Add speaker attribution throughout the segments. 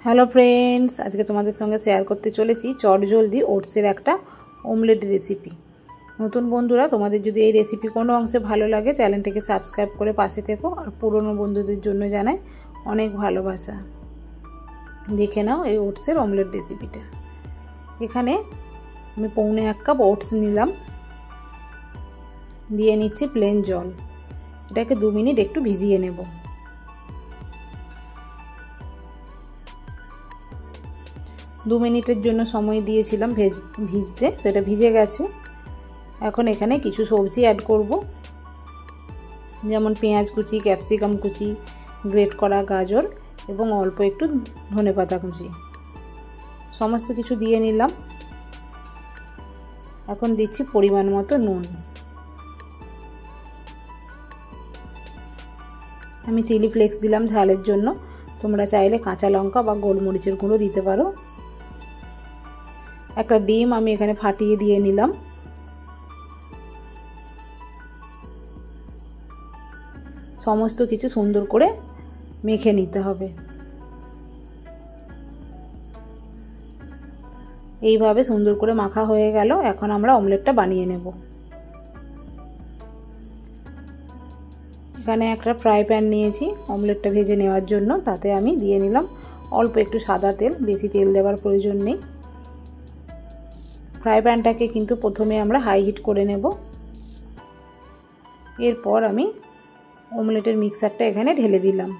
Speaker 1: Hello friends, আজকে তোমাদের সঙ্গে শেয়ার করতে চলেছি চটজলদি ওটসের একটা অমলেট রেসিপি। নতুন বন্ধুরা, তোমাদের যদি এই রেসিপি কোনো অংশে ভালো লাগে চ্যানেলটাকে সাবস্ক্রাইব করে পাশে থেকো, আর পুরনো বন্ধুদের জন্য জানাই অনেক ভালোবাসা। দেখে নাও এই ওটসের অমলেট রেসিপিটা। এখানে আমি পৌনে 1 কাপ ওটস নিলাম, দিয়ে নিচ্ছি প্লেন জল। এটাকে 2 মিনিট একটু ভিজিয়ে নেব। 2 মিনিটের জন্য সময় দিয়েছিলাম ভিজতে, তো এটা ভিজে গেছে। এখন এখানে কিছু সবজি অ্যাড করব, যেমন পেঁয়াজ কুচি, ক্যাপসিকাম কুচি, গ্রেট করা গাজর এবং অল্প একটু ধনেপাতা কুচি, সমস্ত কিছু দিয়ে নিলাম। এখন দিচ্ছি পরিমাণ মতো নুন। আমি চিলি ফ্লেক্স দিলাম ঝালের জন্য, তোমরা চাইলে কাঁচা লঙ্কা বা গোলমরিচের গুঁড়ো দিতে পারো। একটা ডিম আমি এখানে ফাটিয়ে দিয়ে নিলাম। সমস্ত কিছু সুন্দর করে মেখে নিতে হবে। এইভাবে সুন্দর করে মাখা হয়ে গেল। এখন আমরা অমলেটটা বানিয়ে নেব। এখানে একটা ফ্রাই প্যান নিয়েছি অমলেটটা ভেজে নেওয়ার জন্য। তাতে আমি দিয়ে নিলাম অল্প একটু সাদা তেল, বেশি তেল দেওয়ার প্রয়োজন নেই। ফ্রাই প্যানটাকে কিন্তু প্রথমে আমরা হাই হিট করে নেব। এরপর আমি অমলেটের মিক্সারটা এখানে ঢেলে দিলাম।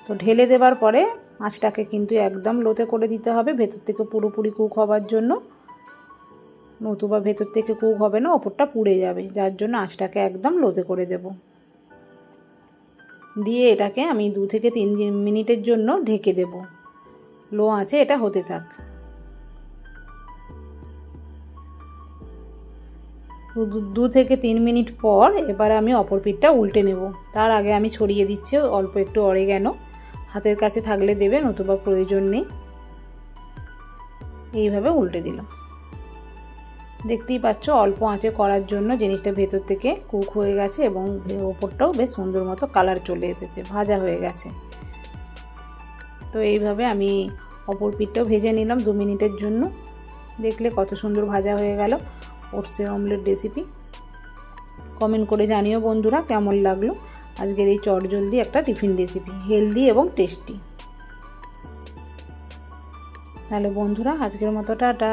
Speaker 1: তো ঢেলে দেওয়ার পরে আঁচটাকে কিন্তু একদম লোতে করে দিতে হবে, ভেতর থেকে পুরোপুরি কুক হবার জন্য। নতুবা ভেতর থেকে কুক হবে না, ওপরটা পুড়ে যাবে, যার জন্য আঁচটাকে একদম লোতে করে দেব। দিয়ে এটাকে আমি 2 থেকে 3 মিনিটের জন্য ঢেকে দেব। লো আঁচে এটা হতে থাক। 2 থেকে 3 মিনিট পর এবার আমি অপর পিঠটা উল্টে নেব। তার আগে আমি ছড়িয়ে দিচ্ছি অল্প একটু অরিগ্যানো। হাতের কাছে থাকলে দেবে, নতুবা প্রয়োজন নেই। এইভাবে উল্টে দিলাম। দেখতেই পাচ্ছ অল্প আঁচে করার জন্য জিনিসটা ভেতর থেকে কুক হয়ে গেছে এবং ওপরটাও বেশ সুন্দর মতো কালার চলে এসেছে, ভাজা হয়ে গেছে। তো এইভাবে আমি অপর পিঠটাও ভেজে নিলাম 2 মিনিটের জন্য। দেখলে কত সুন্দর ভাজা হয়ে গেল ওটসের অমলেট রেসিপি। কমেন্ট করে জানিও বন্ধুরা কেমন লাগলো আজকের এই চটজলদি একটা টিফিন রেসিপি, হেলদি এবং টেস্টি। তাহলে বন্ধুরা আজকের মতো টাটা।